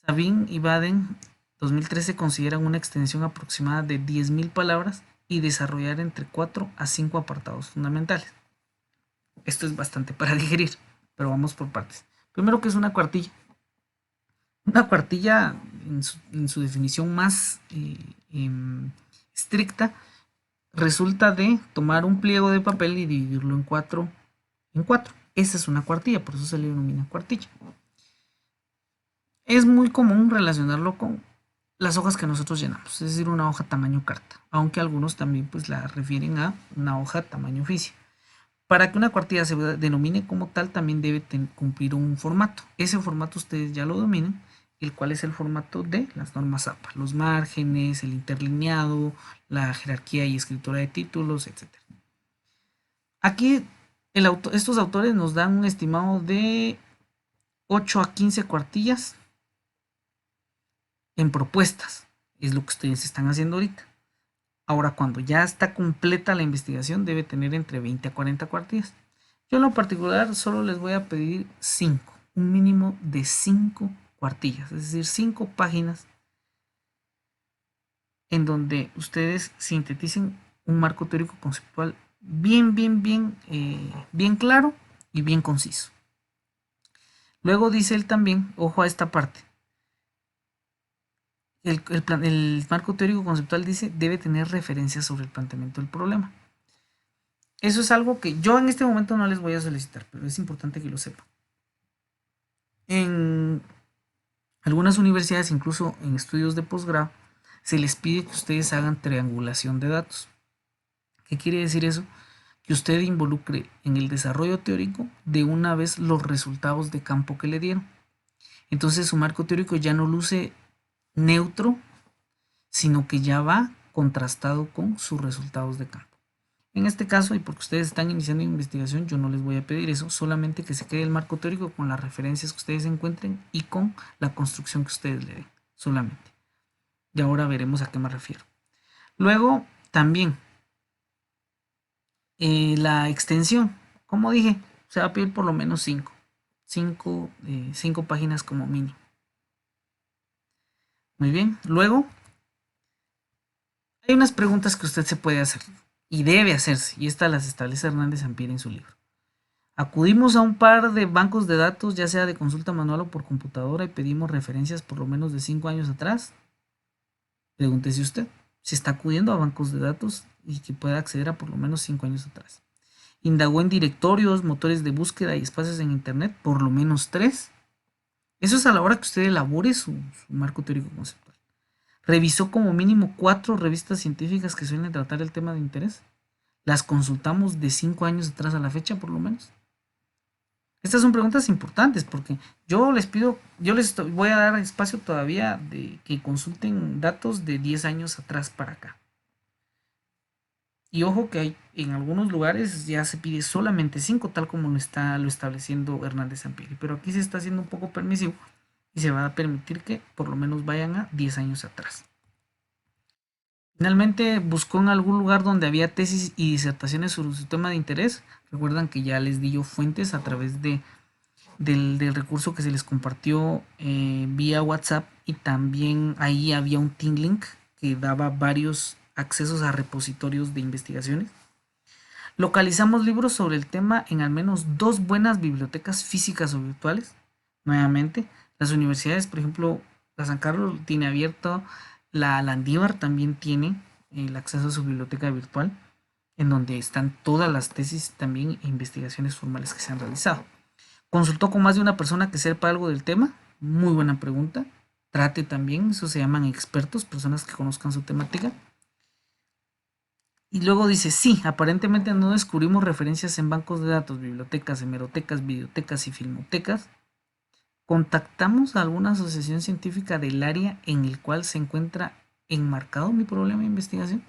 Sabin y Baden, 2013, consideran una extensión aproximada de 10.000 palabras y desarrollar entre 4 a 5 apartados fundamentales. Esto es bastante para digerir, pero vamos por partes. Primero, ¿qué es una cuartilla? Una cuartilla, en su definición más estricta, resulta de tomar un pliego de papel y dividirlo en cuatro. Esa es una cuartilla, por eso se le denomina cuartilla. Es muy común relacionarlo con las hojas que nosotros llenamos, es decir, una hoja tamaño carta, aunque algunos también pues la refieren a una hoja tamaño oficio. Para que una cuartilla se denomine como tal, también debe cumplir un formato. Ese formato ustedes ya lo dominan el cual es el formato de las normas APA, los márgenes, el interlineado, la jerarquía y escritura de títulos, etc. Aquí estos autores nos dan un estimado de 8 a 15 cuartillas en propuestas, es lo que ustedes están haciendo ahorita. Ahora, cuando ya está completa la investigación, debe tener entre 20 a 40 cuartillas. Yo en lo particular solo les voy a pedir 5, un mínimo de 5 cuartillas, es decir, 5 páginas en donde ustedes sinteticen un marco teórico conceptual bien claro y bien conciso. Luego dice él también, ojo a esta parte, el marco teórico conceptual dice debe tener referencias sobre el planteamiento del problema. Eso es algo que yo en este momento no les voy a solicitar, pero es importante que lo sepan. En algunas universidades, incluso en estudios de posgrado, se les pide que ustedes hagan triangulación de datos. ¿Qué quiere decir eso? Que usted involucre en el desarrollo teórico de una vez los resultados de campo que le dieron. Entonces su marco teórico ya no luce neutro, sino que ya va contrastado con sus resultados de campo. En este caso, y porque ustedes están iniciando investigación, yo no les voy a pedir eso, solamente que se quede el marco teórico con las referencias que ustedes encuentren y con la construcción que ustedes le den, solamente. Y ahora veremos a qué me refiero. Luego, también, la extensión, como dije, se va a pedir por lo menos 5 páginas como mínimo. Muy bien, luego, hay unas preguntas que usted se puede hacer y debe hacerse, y estas las establece Hernández Sampieri en su libro. Acudimos a un par de bancos de datos, ya sea de consulta manual o por computadora, y pedimos referencias por lo menos de 5 años atrás. Pregúntese usted si está acudiendo a bancos de datos y que pueda acceder a por lo menos 5 años atrás. Indagó en directorios, motores de búsqueda y espacios en internet, por lo menos 3. Eso es a la hora que usted elabore su marco teórico conceptual. Revisó como mínimo 4 revistas científicas que suelen tratar el tema de interés. Las consultamos de 5 años atrás a la fecha, por lo menos. Estas son preguntas importantes porque yo les voy a dar espacio todavía de que consulten datos de 10 años atrás para acá. Y ojo que hay en algunos lugares ya se pide solamente 5, tal como lo estableciendo Hernández Sampieri, pero aquí se está haciendo un poco permisivo y se va a permitir que por lo menos vayan a 10 años atrás. Finalmente buscó en algún lugar donde había tesis y disertaciones sobre su tema de interés. Recuerdan que ya les di yo fuentes a través del recurso que se les compartió vía WhatsApp, y también ahí había un Team Link que daba varios accesos a repositorios de investigaciones. Localizamos libros sobre el tema en al menos 2 buenas bibliotecas físicas o virtuales. Nuevamente, las universidades, por ejemplo, la San Carlos tiene abierto, la Landívar también tiene el acceso a su biblioteca virtual, en donde están todas las tesis también e investigaciones formales que se han realizado. Consultó con más de una persona que sepa algo del tema. Muy buena pregunta. Trate también, eso se llaman expertos, personas que conozcan su temática. Y luego dice, sí, aparentemente no descubrimos referencias en bancos de datos, bibliotecas, hemerotecas, videotecas y filmotecas. Contactamos a alguna asociación científica del área en el cual se encuentra enmarcado mi problema de investigación.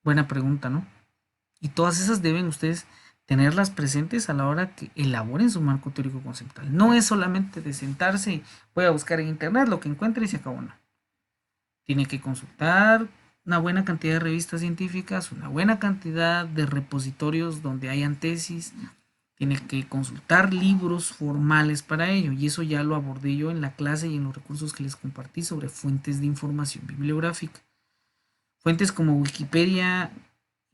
Buena pregunta, ¿no? Y todas esas deben ustedes tenerlas presentes a la hora que elaboren su marco teórico conceptual. No es solamente de sentarse y voy a buscar en internet lo que encuentre y se acabó, no. Tiene que consultar una buena cantidad de revistas científicas, una buena cantidad de repositorios donde hayan tesis, tiene que consultar libros formales para ello, y eso ya lo abordé yo en la clase y en los recursos que les compartí sobre fuentes de información bibliográfica. Fuentes como Wikipedia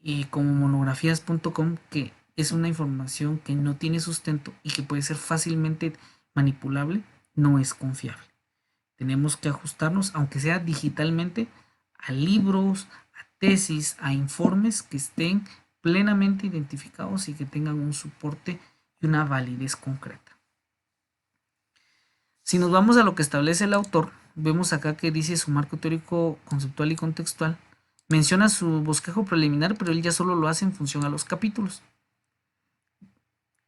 y como monografías.com, que es una información que no tiene sustento y que puede ser fácilmente manipulable, no es confiable. Tenemos que ajustarnos, aunque sea digitalmente, a libros, a tesis, a informes que estén plenamente identificados y que tengan un soporte y una validez concreta. Si nos vamos a lo que establece el autor, vemos acá que dice su marco teórico conceptual y contextual. Menciona su bosquejo preliminar, pero él ya solo lo hace en función a los capítulos.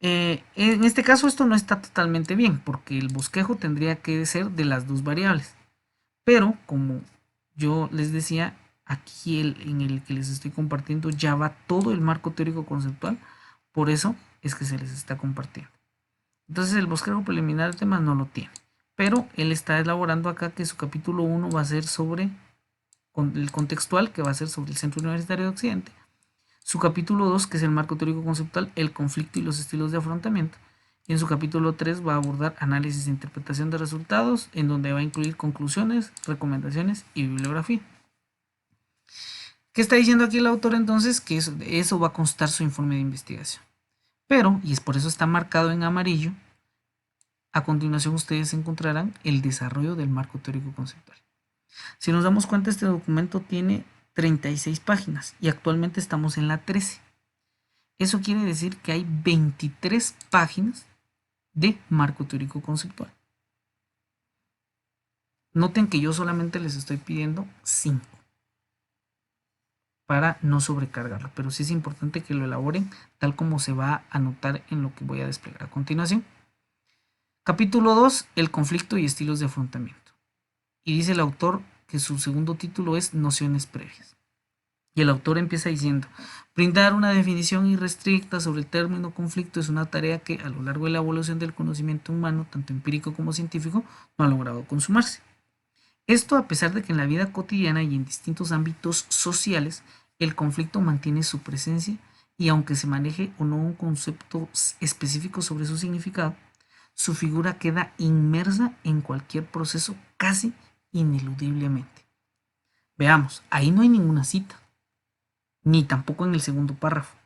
En este caso esto no está totalmente bien, porque el bosquejo tendría que ser de las dos variables. Pero como yo les decía, aquí en el que les estoy compartiendo ya va todo el marco teórico conceptual, por eso es que se les está compartiendo. Entonces el bosquejo preliminar de temas no lo tiene, pero él está elaborando acá que su capítulo 1 va a ser sobre el contextual, que va a ser sobre el Centro Universitario de Occidente. Su capítulo 2, que es el marco teórico conceptual, el conflicto y los estilos de afrontamiento. Y en su capítulo 3 va a abordar análisis e interpretación de resultados, en donde va a incluir conclusiones, recomendaciones y bibliografía. ¿Qué está diciendo aquí el autor entonces? Que eso va a constar su informe de investigación. Pero, y es por eso está marcado en amarillo, a continuación ustedes encontrarán el desarrollo del marco teórico conceptual. Si nos damos cuenta, este documento tiene 36 páginas y actualmente estamos en la 13. Eso quiere decir que hay 23 páginas de marco teórico conceptual. Noten que yo solamente les estoy pidiendo 5 para no sobrecargarlo, pero sí es importante que lo elaboren tal como se va a anotar en lo que voy a desplegar a continuación. Capítulo 2, el conflicto y estilos de afrontamiento. Y dice el autor que su segundo título es Nociones previas. Y el autor empieza diciendo, brindar una definición irrestricta sobre el término conflicto es una tarea que a lo largo de la evolución del conocimiento humano, tanto empírico como científico, no ha logrado consumarse. Esto a pesar de que en la vida cotidiana y en distintos ámbitos sociales, el conflicto mantiene su presencia y aunque se maneje o no un concepto específico sobre su significado, su figura queda inmersa en cualquier proceso casi ineludiblemente. Veamos, ahí no hay ninguna cita, ni tampoco en el segundo párrafo.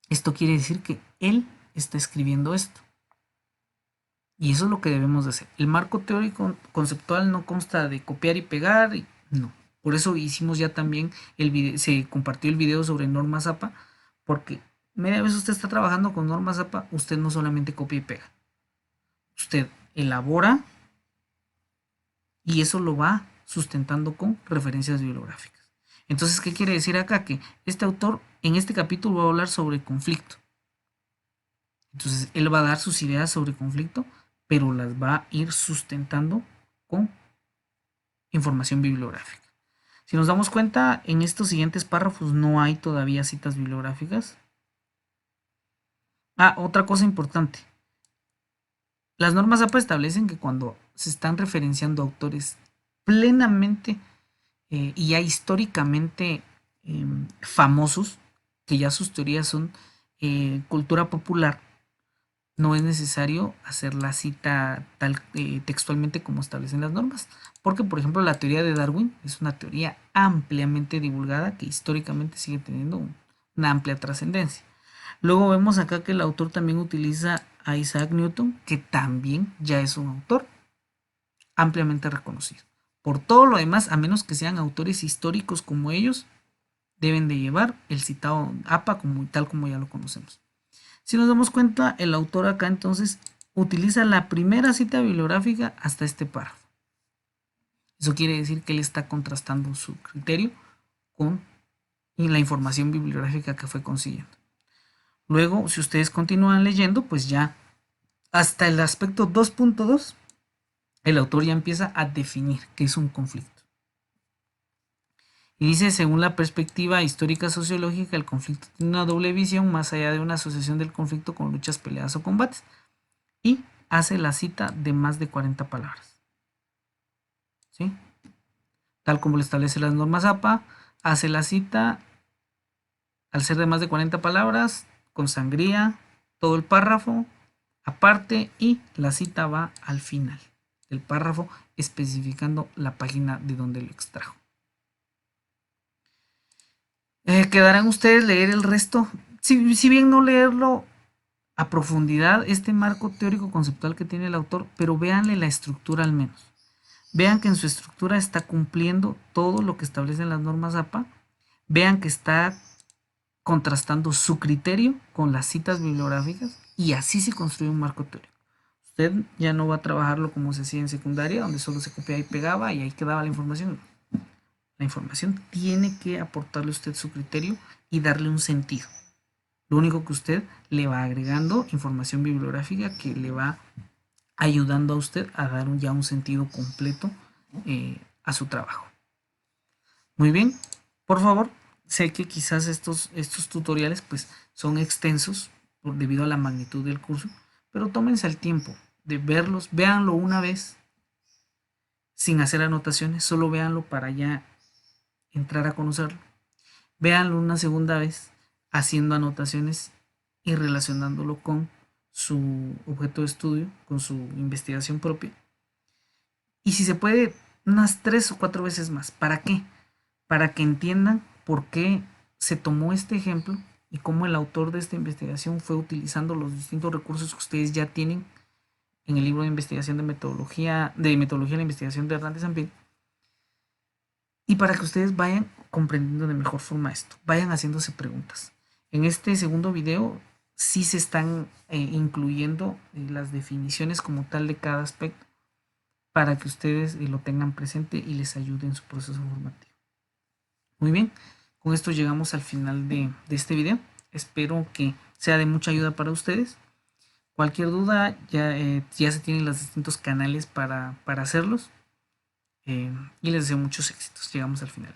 Esto quiere decir que él está escribiendo esto. Y eso es lo que debemos de hacer. El marco teórico conceptual no consta de copiar y pegar, no. Por eso hicimos ya también se compartió el video sobre normas APA, porque media vez usted está trabajando con normas APA, usted no solamente copia y pega. Usted elabora y eso lo va sustentando con referencias bibliográficas. Entonces, ¿qué quiere decir acá? Que este autor en este capítulo va a hablar sobre conflicto. Entonces, él va a dar sus ideas sobre conflicto, pero las va a ir sustentando con información bibliográfica. Si nos damos cuenta, en estos siguientes párrafos no hay todavía citas bibliográficas. Otra cosa importante. Las normas APA establecen que cuando se están referenciando autores plenamente y ya históricamente famosos, que ya sus teorías son cultura popular, no es necesario hacer la cita tal textualmente como establecen las normas. Porque, por ejemplo, la teoría de Darwin es una teoría ampliamente divulgada que históricamente sigue teniendo una amplia trascendencia. Luego vemos acá que el autor también utiliza a Isaac Newton, que también ya es un autor ampliamente reconocido. Por todo lo demás, a menos que sean autores históricos como ellos, deben de llevar el citado APA tal como ya lo conocemos. Si nos damos cuenta, el autor acá entonces utiliza la primera cita bibliográfica hasta este párrafo. Eso quiere decir que él está contrastando su criterio con la información bibliográfica que fue consiguiendo. Luego, si ustedes continúan leyendo, pues ya hasta el aspecto 2.2, el autor ya empieza a definir qué es un conflicto. Y dice, según la perspectiva histórica sociológica, el conflicto tiene una doble visión más allá de una asociación del conflicto con luchas, peleas o combates. Y hace la cita de más de 40 palabras. ¿Sí? Tal como lo establecen las normas APA, hace la cita al ser de más de 40 palabras, con sangría, todo el párrafo, aparte, y la cita va al final del párrafo especificando la página de donde lo extrajo. Quedarán ustedes leer el resto, si bien no leerlo a profundidad, este marco teórico conceptual que tiene el autor, pero véanle la estructura al menos. Vean que en su estructura está cumpliendo todo lo que establecen las normas APA. Vean que está contrastando su criterio con las citas bibliográficas y así se construye un marco teórico. Usted ya no va a trabajarlo como se hacía en secundaria, donde solo se copiaba y pegaba y ahí quedaba la información. La información tiene que aportarle a usted su criterio y darle un sentido. Lo único que usted le va agregando información bibliográfica que le va ayudando a usted a dar ya un sentido completo a su trabajo. Muy bien, por favor, sé que quizás estos tutoriales pues son extensos debido a la magnitud del curso, pero tómense el tiempo de verlos, véanlo una vez sin hacer anotaciones, solo véanlo para ya entrar a conocerlo. Véanlo una segunda vez haciendo anotaciones y relacionándolo con su objeto de estudio, con su investigación propia. Y si se puede, unas 3 o 4 veces más. ¿Para qué? Para que entiendan por qué se tomó este ejemplo y cómo el autor de esta investigación fue utilizando los distintos recursos que ustedes ya tienen en el libro de investigación de metodología de la investigación de Hernández Ampil, y para que ustedes vayan comprendiendo de mejor forma esto, vayan haciéndose preguntas. En este segundo video sí se están incluyendo las definiciones como tal de cada aspecto para que ustedes lo tengan presente y les ayude en su proceso formativo. Muy bien, con esto llegamos al final de este video. Espero que sea de mucha ayuda para ustedes. Cualquier duda, ya se tienen los distintos canales para hacerlos. Y les deseo muchos éxitos. Llegamos al final.